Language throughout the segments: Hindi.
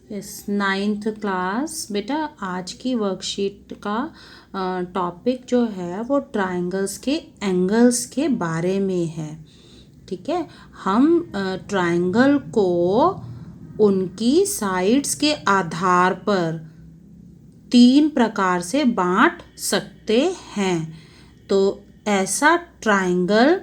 इस नाइन्थ क्लास बेटा आज की वर्कशीट का टॉपिक जो है वो ट्रायंगल्स के एंगल्स के बारे में है। ठीक है, हम ट्रायंगल को उनकी साइड्स के आधार पर 3 प्रकार से बांट सकते हैं। तो ऐसा ट्रायंगल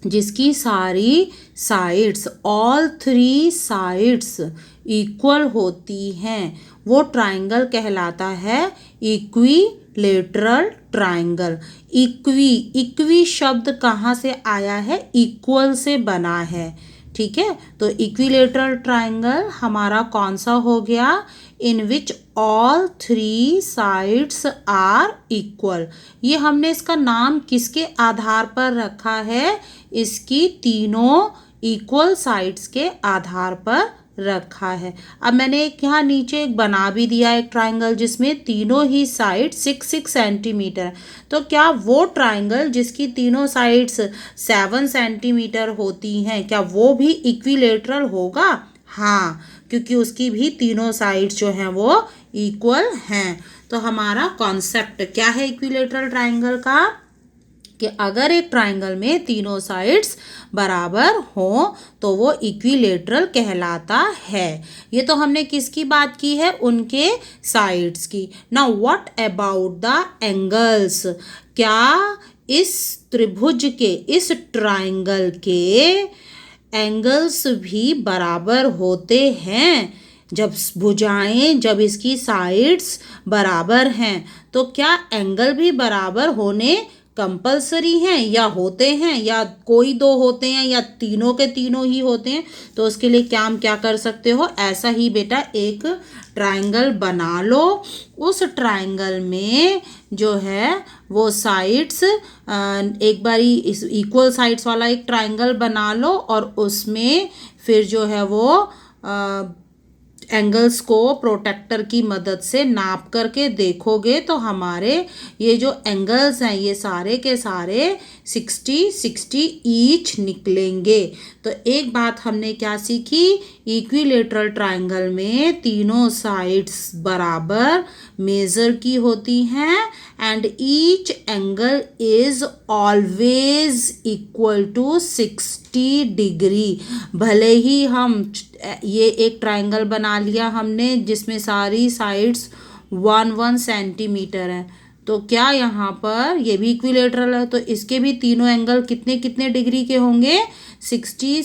जिसकी सारी साइड्स ऑल 3 साइड्स इक्वल होती हैं वो ट्रायंगल कहलाता है इक्विलेटरल ट्रायंगल। इक्वी शब्द कहाँ से आया है? इक्वल से बना है। ठीक है, तो इक्विलेटरल ट्रायंगल हमारा कौन सा हो गया? In which all 3 sides are equal. ये हमने इसका नाम किसके आधार पर रखा है? इसकी तीनों इक्वल साइड्स के आधार पर रखा है। अब मैंने एक यहाँ नीचे एक बना भी दिया एक ट्रायंगल जिसमें तीनों ही साइड 6 सेंटीमीटर। तो क्या वो ट्रायंगल जिसकी तीनों साइड्स 7 सेंटीमीटर होती हैं, क्या वो भी इक्विलेटरल होगा? हाँ, क्योंकि उसकी भी तीनों साइड्स जो हैं वो इक्वल हैं। तो हमारा कॉन्सेप्ट क्या है इक्विलेटरल ट्रायंगल का? कि अगर एक ट्रायंगल में तीनों साइड्स बराबर हो तो वो इक्विलेटरल कहलाता है। ये तो हमने किसकी बात की है? उनके साइड्स की। Now what about the angles? क्या इस त्रिभुज के, इस ट्रायंगल के एंगल्स भी बराबर होते हैं? जब भुजाएं, जब इसकी साइड्स बराबर हैं तो क्या एंगल भी बराबर होने कंपलसरी हैं या होते हैं, या कोई दो होते हैं, या तीनों के तीनों ही होते हैं? तो उसके लिए क्या हम क्या कर सकते हो? ऐसा ही बेटा एक ट्रायंगल बना लो। उस ट्रायंगल में जो है वो साइड्स एक बारी इस इक्वल साइड्स वाला एक ट्रायंगल बना लो और उसमें फिर जो है वो एंगल्स को प्रोटेक्टर की मदद से नाप करके देखोगे तो हमारे ये जो एंगल्स हैं ये सारे के सारे 60 ईच निकलेंगे। तो एक बात हमने क्या सीखी? इक्विलेटरल ट्रायंगल में तीनों साइड्स बराबर मेजर की होती हैं and each angle is always equal to 60 degree. भले ही हम ये एक ट्रायंगल बना लिया हमने जिसमें सारी साइड्स 1 सेंटीमीटर है, तो क्या यहाँ पर ये भी इक्विलेटरल है तो इसके भी तीनों एंगल कितने कितने डिग्री के होंगे? 60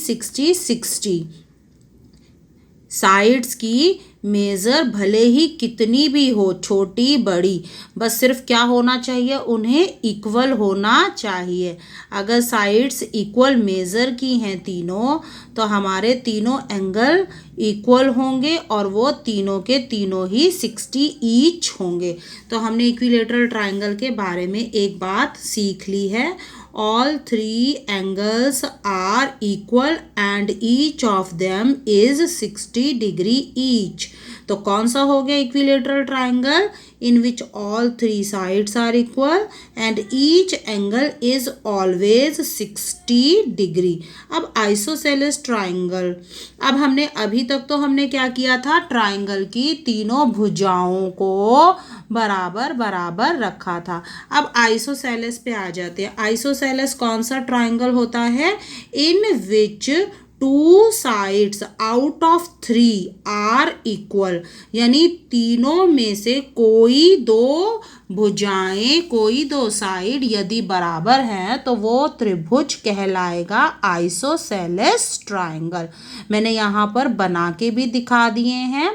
साइड्स की मेज़र भले ही कितनी भी हो, छोटी बड़ी, बस सिर्फ क्या होना चाहिए? उन्हें इक्वल होना चाहिए। अगर साइड्स इक्वल मेज़र की हैं तीनों तो हमारे तीनों एंगल इक्वल होंगे और वो तीनों के तीनों ही 60 ईच होंगे। तो हमने इक्विलेटरल ट्रायंगल के बारे में एक बात सीख ली है। All 3 angles are equal and each of them is 60 degree each. तो कौन सा हो गया equilateral triangle? In which all 3 sides are equal and each angle is always 60 degree. अब आइसोसेलेस ट्रायंगल, अब हमने अभी तक तो हमने क्या किया था? ट्रायंगल की तीनों भुजाओं को बराबर बराबर रखा था। अब आइसोसेलेस पे आ जाते हैं। आइसोसेलेस कौन सा ट्रायंगल होता है? In which 2 sides out of 3 are equal, यानी तीनों में से कोई दो भुजाएं, कोई दो साइड यदि बराबर हैं तो वो त्रिभुज कहलाएगा आइसोसेलेस ट्रायंगल। मैंने यहाँ पर बना के भी दिखा दिए हैं।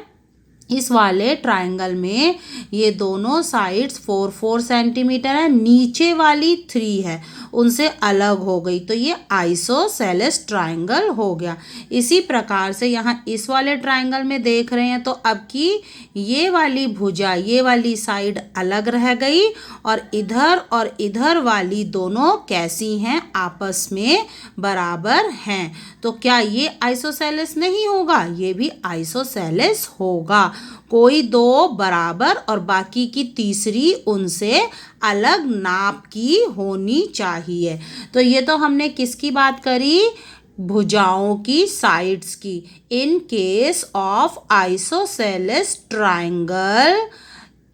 इस वाले ट्रायंगल में ये दोनों साइड्स 4 सेंटीमीटर है, नीचे वाली 3 है, उनसे अलग हो गई तो ये आइसोसेलेस ट्रायंगल हो गया। इसी प्रकार से यहाँ इस वाले ट्रायंगल में देख रहे हैं तो अब की ये वाली भुजा, ये वाली साइड अलग रह गई और इधर वाली दोनों कैसी हैं? आपस में बराबर हैं। तो क्या ये आइसोसेलेस नहीं होगा? ये भी आइसोसेलेस होगा। कोई दो बराबर और बाकी की तीसरी उनसे अलग नाप की होनी चाहिए। तो ये तो हमने किसकी बात करी? भुजाओं की, साइड्स की। In case of isosceles triangle,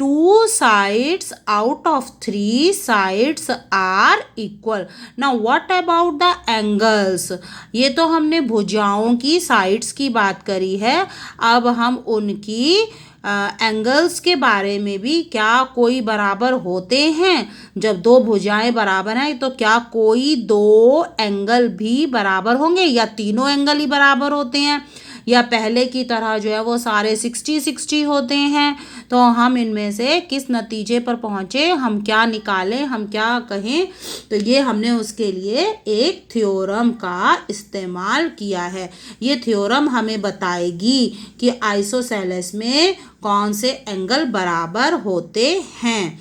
2 sides out of 3 sides are equal. Now what about the angles? ये तो हमने भुजाओं की, साइड्स की बात करी है। अब हम उनकी एंगल्स के बारे में भी, क्या कोई बराबर होते हैं? जब दो भुजाएं बराबर हैं तो क्या कोई दो एंगल भी बराबर होंगे, या तीनों एंगल ही बराबर होते हैं, या पहले की तरह जो है वो सारे 60-60 होते हैं? तो हम इनमें से किस नतीजे पर पहुँचे, हम क्या निकालें, हम क्या कहें? तो ये हमने उसके लिए एक थ्योरम का इस्तेमाल किया है। ये थ्योरम हमें बताएगी कि आइसोसेलेस में कौन से एंगल बराबर होते हैं।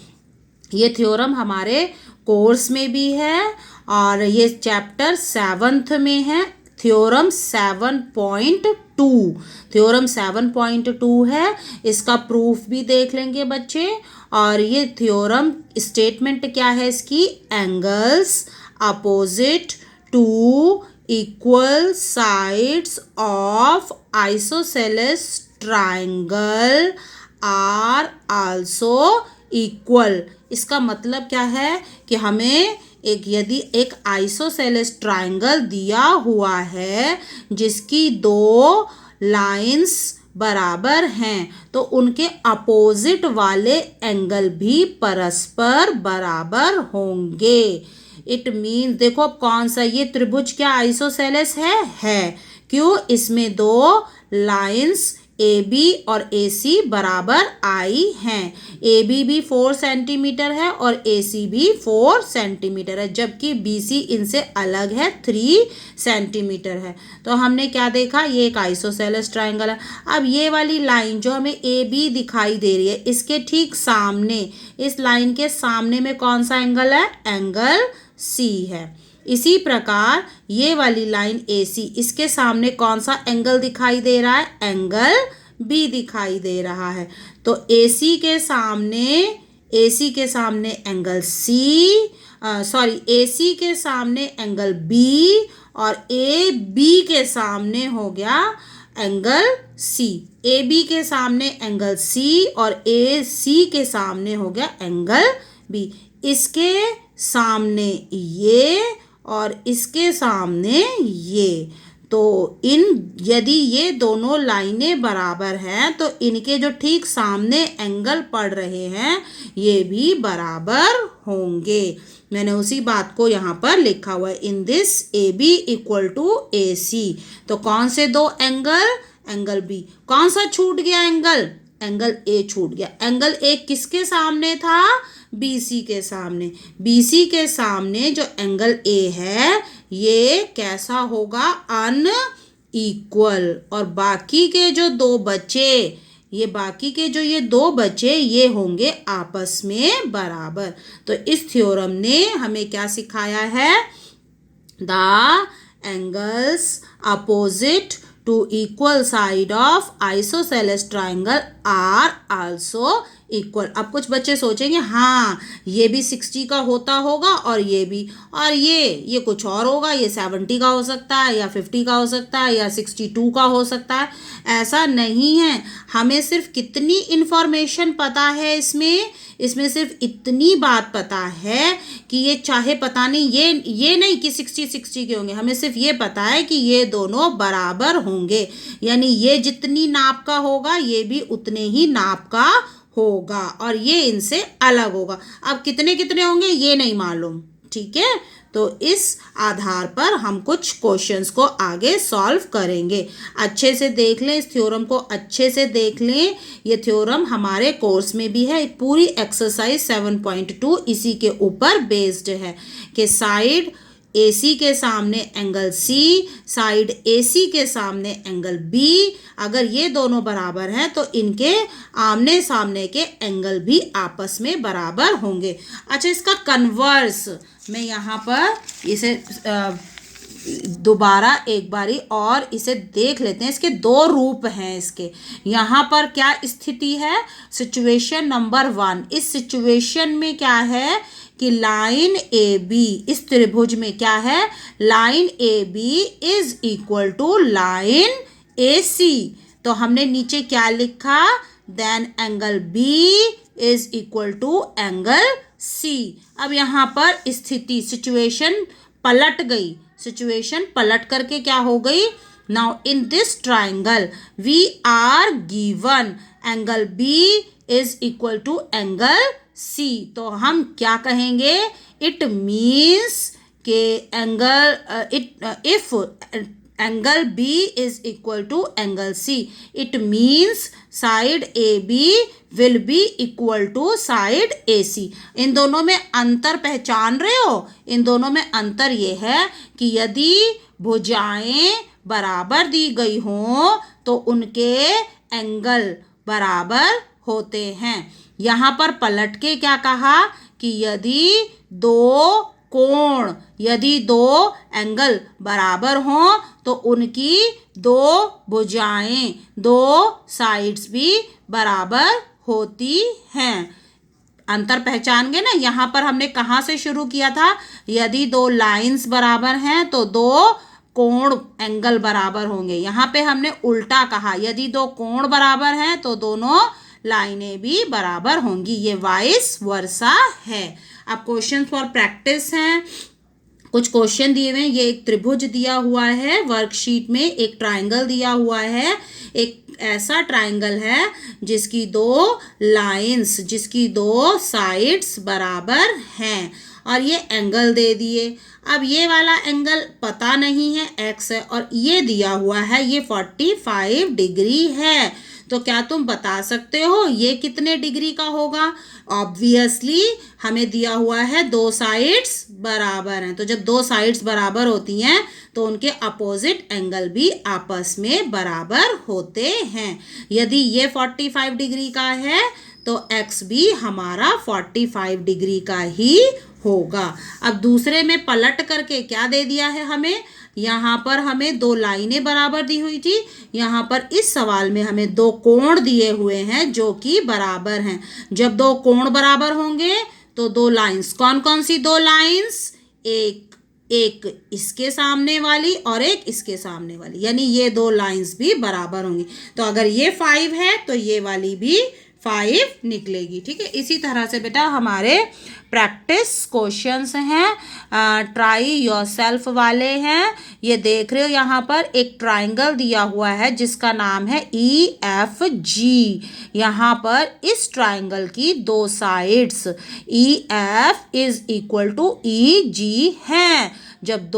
ये थ्योरम हमारे कोर्स में भी है और ये चैप्टर 7th में है। थ्योरम 7.2, थ्योरम 7.2 है। इसका प्रूफ भी देख लेंगे बच्चे। और ये थ्योरम स्टेटमेंट क्या है इसकी? Angles opposite to equal sides of isosceles triangle are also equal. इसका मतलब क्या है कि हमें यदि एक आइसोसेलेस ट्राइंगल दिया हुआ है जिसकी दो लाइंस बराबर हैं, तो उनके अपोजिट वाले एंगल भी परस्पर बराबर होंगे। इट मीन्स, देखो अब कौन सा, ये त्रिभुज क्या आइसोसेलेस है? क्यों? इसमें दो लाइंस ए बी और ए सी बराबर आई हैं। ए बी भी 4 सेंटीमीटर है और ए सी भी 4 सेंटीमीटर है, जबकि बी सी इनसे अलग है, 3 सेंटीमीटर है। तो हमने क्या देखा? ये एक आइसोसेलेस ट्राइंगल है। अब ये वाली लाइन जो हमें ए बी दिखाई दे रही है, इसके ठीक सामने, इस लाइन के सामने में कौन सा एंगल है? एंगल सी है। इसी प्रकार ये वाली लाइन ए सी, इसके सामने कौन सा एंगल दिखाई दे रहा है? एंगल बी दिखाई दे रहा है। तो ए सी के सामने एंगल सी, ए सी के सामने एंगल बी, और ए बी के सामने हो गया एंगल सी। ए बी के सामने एंगल सी और ए सी के सामने हो गया एंगल बी। इसके सामने ये और इसके सामने ये। तो यदि ये दोनों लाइनें बराबर हैं तो इनके जो ठीक सामने एंगल पड़ रहे हैं ये भी बराबर होंगे। मैंने उसी बात को यहाँ पर लिखा हुआ है, in this A B equal to A C. तो कौन से दो एंगल? Angle B. कौन सा छूट गया एंगल? एंगल ए छूट गया। एंगल ए किसके सामने था? BC के सामने। BC के सामने जो एंगल A है ये कैसा होगा? अनइक्वल। और बाकी के जो दो बचे, ये दो बचे ये होंगे आपस में बराबर। तो इस थ्योरम ने हमें क्या सिखाया है? The angles opposite to equal side of isosceles triangle are also equal. अब कुछ बच्चे सोचेंगे हाँ ये भी 60 का होता होगा और ये भी, और ये कुछ और होगा, ये 70 का हो सकता है या 50 का हो सकता है या 62 का हो सकता है। ऐसा नहीं है। हमें सिर्फ कितनी इन्फॉर्मेशन पता है इसमें सिर्फ इतनी बात पता है कि ये चाहे पता नहीं, ये नहीं कि 60-60 के होंगे। हमें सिर्फ ये पता है कि ये दोनों बराबर होंगे, यानी ये जितनी नाप का होगा ये भी उतने ही नाप का होगा और ये इनसे अलग होगा। अब कितने कितने होंगे ये नहीं मालूम, ठीक है। तो इस आधार पर हम कुछ क्वेश्चंस को आगे सॉल्व करेंगे। अच्छे से देख लें, इस थ्योरम को अच्छे से देख लें। ये थ्योरम हमारे कोर्स में भी है। पूरी एक्सरसाइज 7.2 इसी के ऊपर बेस्ड है कि साइड AC के सामने एंगल C, साइड AC के सामने एंगल B, अगर ये दोनों बराबर हैं तो इनके आमने सामने के एंगल भी आपस में बराबर होंगे। अच्छा, इसका कन्वर्स मैं यहाँ पर इसे दोबारा एक बारी और इसे देख लेते हैं। इसके दो रूप हैं। इसके यहाँ पर क्या स्थिति है? Situation number 1। इस सिचुएशन में क्या है कि लाइन ए बी, इस त्रिभुज में क्या है, line A B is equal to line A C. तो हमने नीचे क्या लिखा, then angle B is equal to angle C. अब यहाँ पर स्थिति, सिचुएशन पलट गई, सिचुएशन पलट करके क्या हो गई, now in this triangle we are given angle B is equal to angle C. तो हम क्या कहेंगे, इट मीन्स के angle if angle B is equal to angle C, it means side A B will be equal to side A C. इन दोनों में अंतर पहचान रहे हो, इन दोनों में अंतर ये है कि यदि भुजाएं बराबर दी गई हों तो उनके एंगल बराबर होते हैं। यहाँ पर पलट के क्या कहा कि यदि दो एंगल बराबर हों तो उनकी दो भुजाएं, दो साइड्स भी बराबर होती हैं। अंतर पहचान गए ना। यहाँ पर हमने कहाँ से शुरू किया था, यदि दो लाइंस बराबर हैं तो दो कोण एंगल बराबर होंगे। यहाँ पे हमने उल्टा कहा, यदि दो कोण बराबर हैं तो दोनों लाइनें भी बराबर होंगी। ये वाइस वर्सा है। अब क्वेश्चन फॉर प्रैक्टिस हैं, कुछ क्वेश्चन दिए हुए हैं। ये एक त्रिभुज दिया हुआ है वर्कशीट में, एक ट्राइंगल दिया हुआ है, एक ऐसा ट्राइंगल है जिसकी दो लाइंस, जिसकी दो साइड्स बराबर हैं और ये एंगल दे दिए। अब ये वाला एंगल पता नहीं है, एक्स है, और ये दिया हुआ है ये 45 डिग्री है। तो क्या तुम बता सकते हो ये कितने डिग्री का होगा? ऑब्वियसली हमें दिया हुआ है दो साइड्स बराबर हैं, तो जब दो साइड्स बराबर होती हैं तो उनके अपोजिट एंगल भी आपस में बराबर होते हैं। यदि ये 45 डिग्री का है तो एक्स भी हमारा 45 डिग्री का ही होगा। अब दूसरे में पलट करके क्या दे दिया है हमें, यहाँ पर हमें दो लाइनें बराबर दी हुई थी, यहाँ पर इस सवाल में हमें दो कोण दिए हुए हैं जो कि बराबर हैं। जब दो कोण बराबर होंगे तो दो लाइंस, कौन कौन सी दो लाइंस, एक इसके सामने वाली और एक इसके सामने वाली, यानी ये दो लाइंस भी बराबर होंगी। तो अगर ये 5 है तो ये वाली भी 5 निकलेगी। ठीक है, इसी तरह से बेटा हमारे प्रैक्टिस क्वेश्चंस हैं, ट्राई योरसेल्फ वाले हैं। ये देख रहे हो यहाँ पर एक ट्राइंगल दिया हुआ है जिसका नाम है EFG। यहाँ पर इस ट्राइंगल की दो sides EF is equal to EG हैं। जब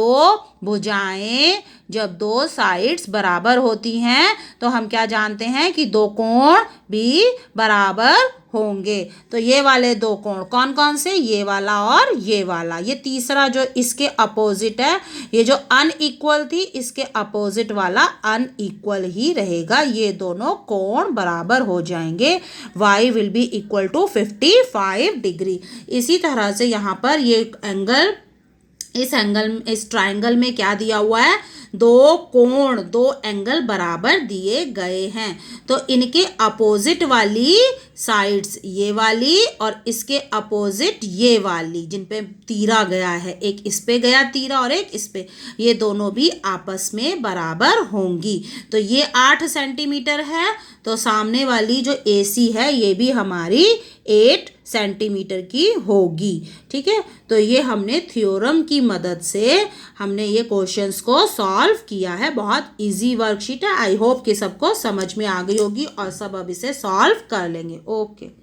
दो साइड्स बराबर होती हैं तो हम क्या जानते हैं कि दो कोण भी बराबर होंगे। तो ये वाले दो कोण कौन कौन से, ये वाला और ये वाला। ये तीसरा जो इसके अपोजिट है, ये जो अनइक्वल थी इसके अपोजिट वाला अनइक्वल ही रहेगा। ये दोनों कोण बराबर हो जाएंगे। y will be equal to 55 degree. इसी तरह से यहाँ पर ये एंगल, इस ट्राइंगल में क्या दिया हुआ है, दो कोण, दो एंगल बराबर दिए गए हैं। तो इनके अपोजिट वाली साइड्स ये वाली और इसके अपोजिट ये वाली जिन पे तीरा गया है, एक इस पे गया तीरा और एक इस पे, ये दोनों भी आपस में बराबर होंगी। तो ये 8 सेंटीमीटर है, तो सामने वाली जो AC है ये भी हमारी 8 सेंटीमीटर की होगी। ठीक है, तो ये हमने थ्योरम की मदद से हमने ये क्वेश्चंस को सॉल्व किया है। बहुत इजी वर्कशीट है। आई होप कि सबको समझ में आ गई होगी और सब अब इसे सॉल्व कर लेंगे। ओके।